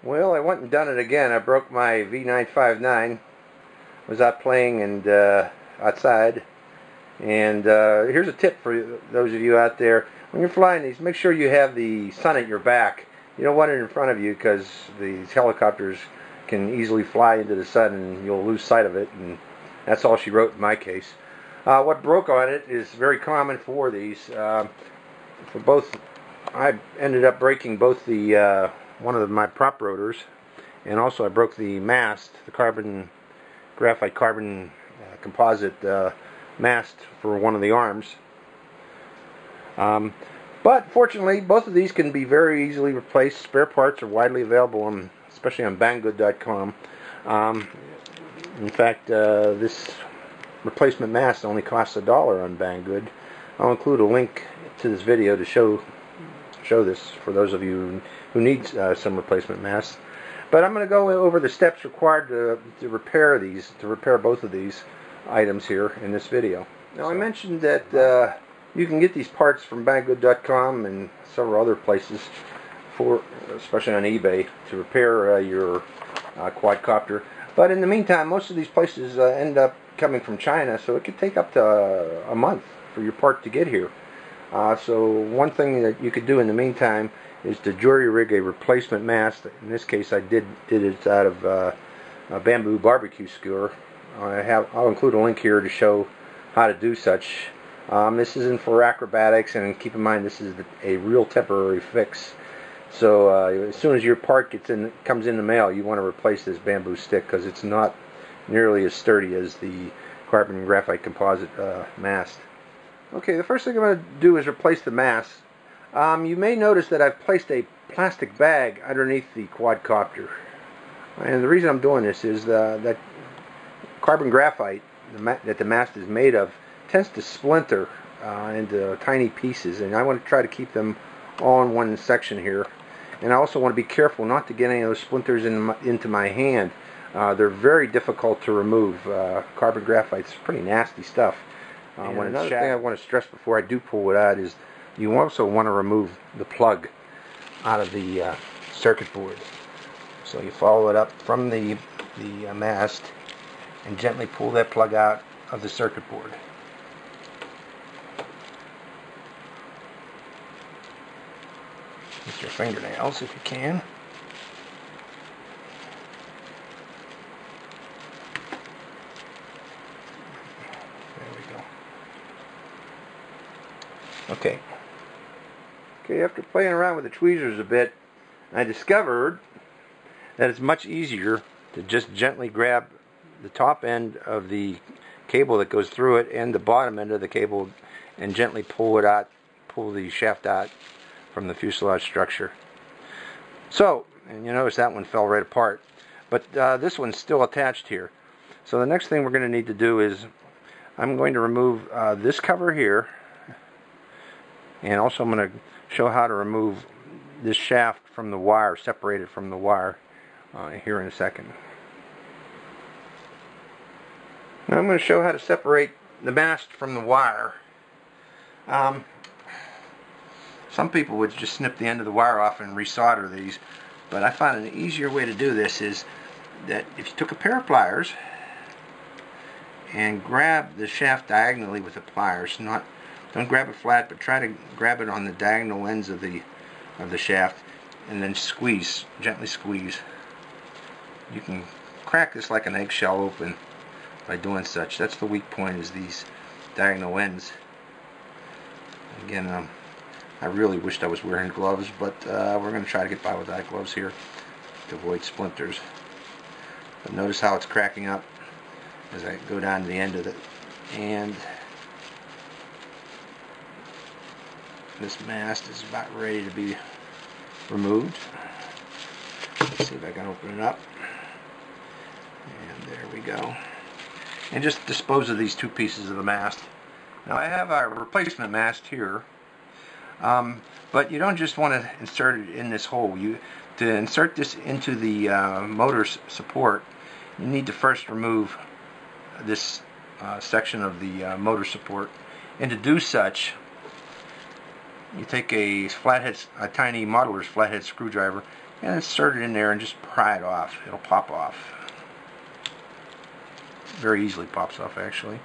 Well, I went and done it again. I broke my V959. Was out playing and outside. And here's a tip for those of you out there. When you're flying these, make sure you have the sun at your back. You don't want it in front of you because these helicopters can easily fly into the sun and you'll lose sight of it. And that's all she wrote in my case. What broke on it is very common for these. For both, I ended up breaking both the one of my prop rotors, and also I broke the mast, the graphite carbon composite mast for one of the arms. But fortunately, both of these can be very easily replaced. Spare parts are widely available, especially on Banggood.com. In fact, this replacement mast only costs $1 on Banggood. I'll include a link to this video to show this for those of you who need some replacement masts. But I'm going to go over the steps required to repair both of these items here in this video. Now, I mentioned that you can get these parts from Banggood.com and several other places, especially on eBay, to repair your quadcopter. But in the meantime, most of these places end up coming from China, so it could take up to a month for your part to get here. So one thing that you could do in the meantime is to jury rig a replacement mast. In this case, I did it out of a bamboo barbecue skewer. I'll include a link here to show how to do such. This isn't for acrobatics, and keep in mind this is a real temporary fix. So as soon as your part comes in the mail, you want to replace this bamboo stick because it's not nearly as sturdy as the carbon graphite composite mast. Okay, the first thing I'm going to do is replace the mast. You may notice that I've placed a plastic bag underneath the quadcopter. And the reason I'm doing this is that carbon graphite that the mast is made of tends to splinter into tiny pieces, and I want to try to keep them all in one section here. And I also want to be careful not to get any of those splinters into my hand. They're very difficult to remove. Carbon graphite's pretty nasty stuff. Another thing I want to stress before I do pull it out is you also want to remove the plug out of the circuit board. So you follow it up from the mast and gently pull that plug out of the circuit board. With your fingernails if you can. Okay, after playing around with the tweezers a bit, I discovered that it's much easier to just gently grab the top end of the cable that goes through it and the bottom end of the cable and gently pull it out, pull the shaft out from the fuselage structure. So, and you notice that one fell right apart, but this one's still attached here. So the next thing we're going to need to do is I'm going to remove this cover here. And also I'm going to show how to remove this shaft from the wire, separate it from the wire, here in a second. Now I'm going to show how to separate the mast from the wire. Some people would just snip the end of the wire off and resolder these, but I found an easier way to do this is that if you took a pair of pliers and grab the shaft diagonally with the pliers, don't grab it flat, but try to grab it on the diagonal ends of the shaft, and then squeeze, gently squeeze. You can crack this like an eggshell open by doing such. That's the weak point, is these diagonal ends. Again, I really wished I was wearing gloves, but we're going to try to get by without gloves here to avoid splinters. But notice how it's cracking up as I go down to the end of it. And this mast is about ready to be removed. Let's see if I can open it up. And there we go. And just dispose of these two pieces of the mast. Now I have our replacement mast here, but you don't just want to insert it in this hole. To insert this into the motor support, you need to first remove this section of the motor support. And to do such, you take a tiny modeler's flathead screwdriver and insert it in there and just pry it off. It'll pop off. Very easily pops off, actually.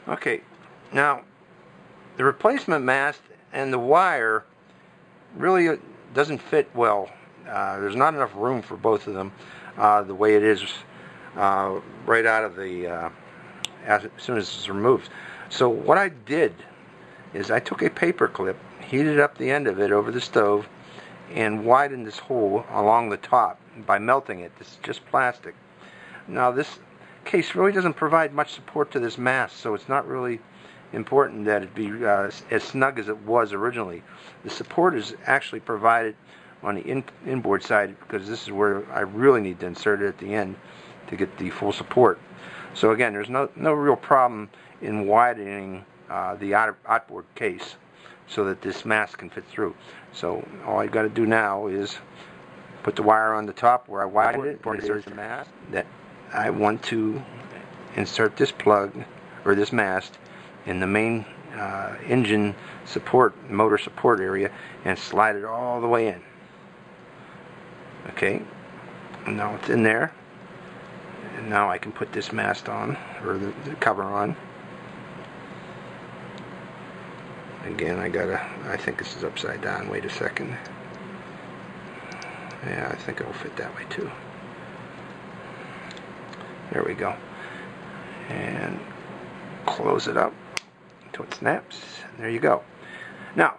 Okay, now the replacement mast and the wire really doesn't fit well. There's not enough room for both of them the way it is right out of the as soon as it's removed. So what I did is I took a paper clip, heated up the end of it over the stove, and widened this hole along the top by melting it. This is just plastic. Now this case really doesn't provide much support to this mast, so it's not really important that it be as snug as it was originally. The support is actually provided on the inboard side, because this is where I really need to insert it at the end to get the full support. So again, there's no real problem in widening the outboard case so that this mast can fit through. So all I've got to do now is put the wire on the top where I widened it, insert the mast. That I want to insert this plug or this mast in the main engine support, motor support area, and slide it all the way in. Okay, now it's in there, and now I can put this mast on, or the cover on. Again, I think this is upside down. Wait a second. Yeah, I think it'll fit that way too. There we go. And close it up until it snaps. There you go. Now,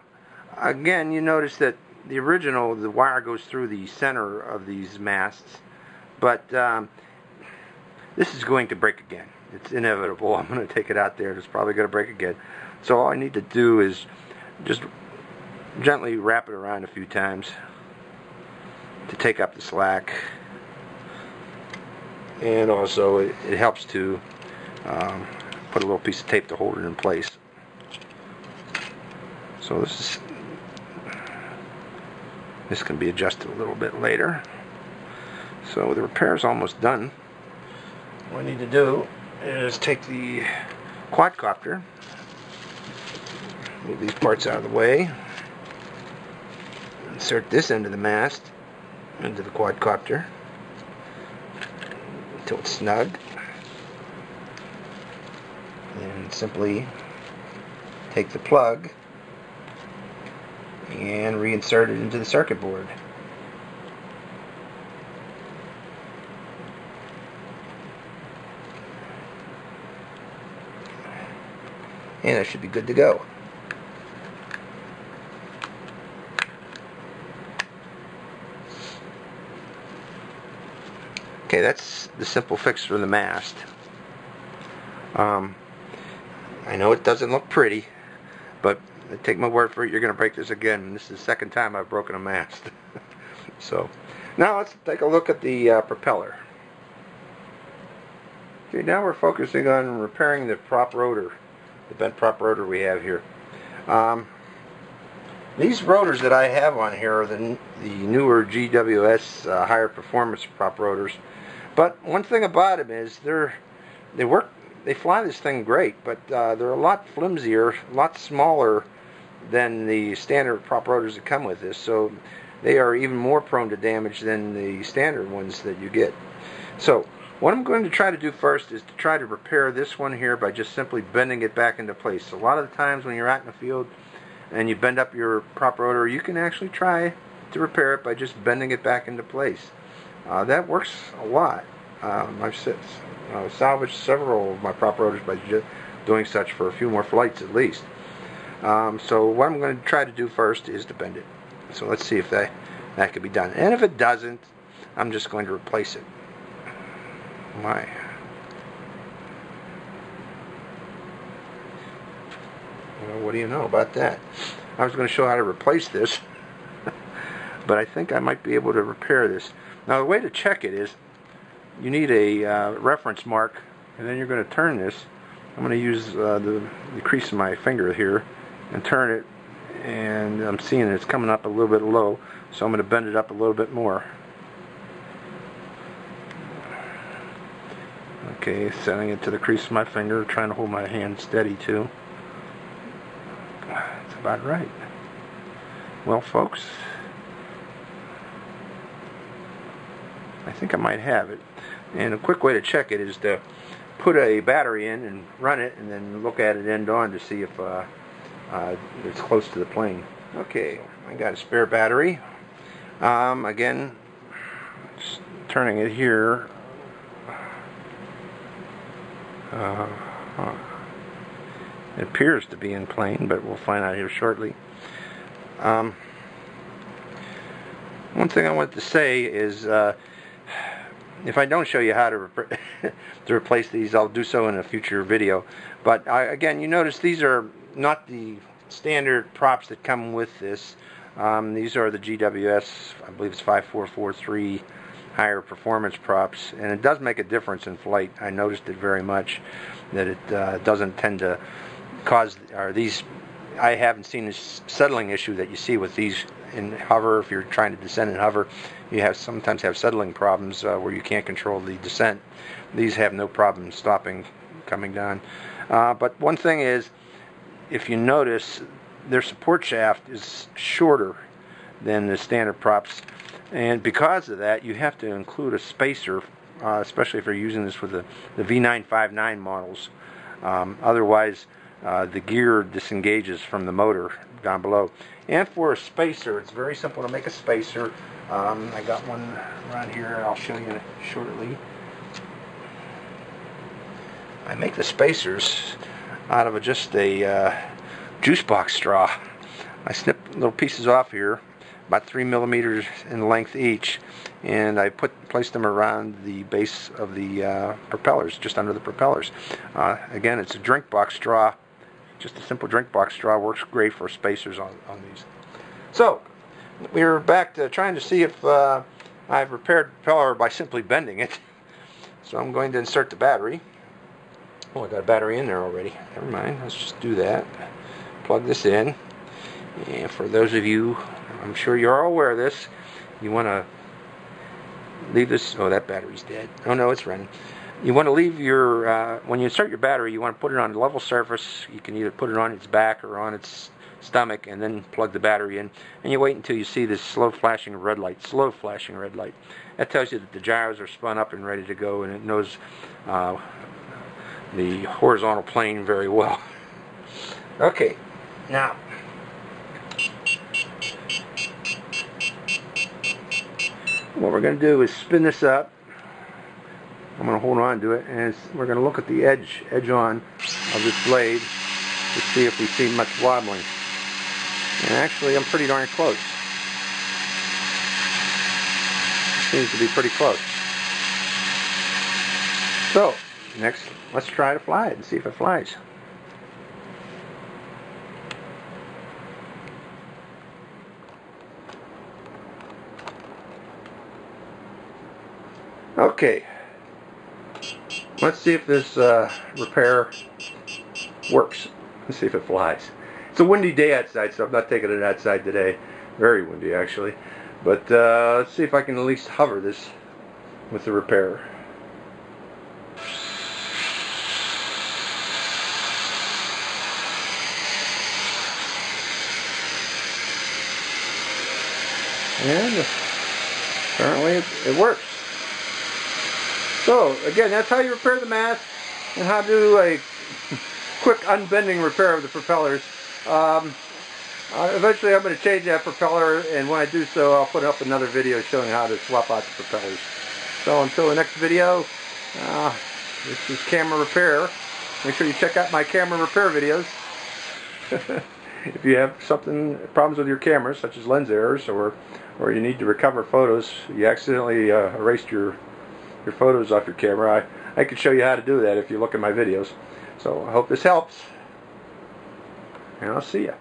again, you notice that the wire goes through the center of these masts, but this is going to break again. It's inevitable. I'm going to take it out there. It's probably going to break again. So all I need to do is just gently wrap it around a few times to take up the slack. And also it helps to put a little piece of tape to hold it in place. So this can be adjusted a little bit later. So the repair is almost done. What I need to do is take the quadcopter, move these parts out of the way, insert this end of the mast into the quadcopter until it's snug, and simply take the plug and reinsert it into the circuit board. And it should be good to go. Okay, that's the simple fix for the mast. I know it doesn't look pretty, but take my word for it, you're going to break this again. This is the second time I've broken a mast. So, now let's take a look at the propeller. Okay, now we're focusing on repairing the prop rotor, the bent prop rotor we have here. These rotors that I have on here are the newer GWS higher performance prop rotors. But one thing about them is they fly this thing great, but they're a lot flimsier, a lot smaller than the standard prop rotors that come with this. So they are even more prone to damage than the standard ones that you get. So what I'm going to try to do first is to try to repair this one here by just simply bending it back into place. A lot of the times when you're out in the field and you bend up your prop rotor, you can actually try to repair it by just bending it back into place. That works a lot. I've salvaged several of my prop rotors by just doing such for a few more flights at least. So what I'm going to try to do first is to bend it. So let's see if that can be done. And if it doesn't, I'm just going to replace it. My. Well, what do you know about that? I was going to show how to replace this, but I think I might be able to repair this. Now the way to check it is you need a reference mark, and then you're going to turn this. I'm going to use the crease of my finger here and turn it, and I'm seeing it's coming up a little bit low, so I'm going to bend it up a little bit more. Okay, setting it to the crease of my finger, trying to hold my hand steady too. That's about right. Well, folks, I think I might have it. And a quick way to check it is to put a battery in and run it, and then look at it end on to see if it's close to the plane. Okay, I got a spare battery. Again, just turning it here. It appears to be in plane, but we'll find out here shortly. One thing I want to say is, if I don't show you how to to replace these, I'll do so in a future video. But again, you notice these are not the standard props that come with this. These are the GWS, I believe it's 5443 higher performance props, and it does make a difference in flight. I noticed it very much, that it doesn't tend to cause, or these, I haven't seen this settling issue that you see with these in hover. If you're trying to descend and hover, you sometimes have settling problems where you can't control the descent. These have no problem stopping, coming down. But one thing is, if you notice, their support shaft is shorter than the standard props, and because of that, you have to include a spacer, especially if you're using this with the V959 models. Otherwise, the gear disengages from the motor down below. And for a spacer, it's very simple to make a spacer. I got one around here, and I'll show you shortly. I make the spacers out of just a juice box straw. I snip little pieces off here, about 3 millimeters in length each, and I place them around the base of the propellers, just under the propellers. Again, it's a drink box straw. Just a simple drink box straw works great for spacers on these. So, we're back to trying to see if I've repaired the propeller by simply bending it. So I'm going to insert the battery. Oh, I got a battery in there already. Never mind, let's just do that. Plug this in. And for those of you, I'm sure you're all aware of this, you want to leave this, oh, that battery's dead. Oh no, it's running. You want to leave your, when you insert your battery, you want to put it on a level surface. You can either put it on its back or on its stomach, and then plug the battery in. And you wait until you see this slow flashing red light. That tells you that the gyros are spun up and ready to go, and it knows the horizontal plane very well. Okay, now what we're going to do is spin this up. I'm going to hold on to it, and we're going to look at the edge on of this blade to see if we see much wobbling. And actually, I'm pretty darn close. Seems to be pretty close. So, next, let's try to fly it and see if it flies. Okay. Let's see if this repair works. Let's see if it flies. It's a windy day outside, so I'm not taking it outside today. Very windy, actually. But let's see if I can at least hover this with the repair. And apparently it works. So, again, that's how you repair the mast and how to do a quick unbending repair of the propellers. Eventually I'm going to change that propeller, and when I do so, I'll put up another video showing how to swap out the propellers. So until the next video, this is camera repair. Make sure you check out my camera repair videos. If you have problems with your camera, such as lens errors, or you need to recover photos, you accidentally erased your photos off your camera, I can show you how to do that if you look at my videos. So I hope this helps, and I'll see ya.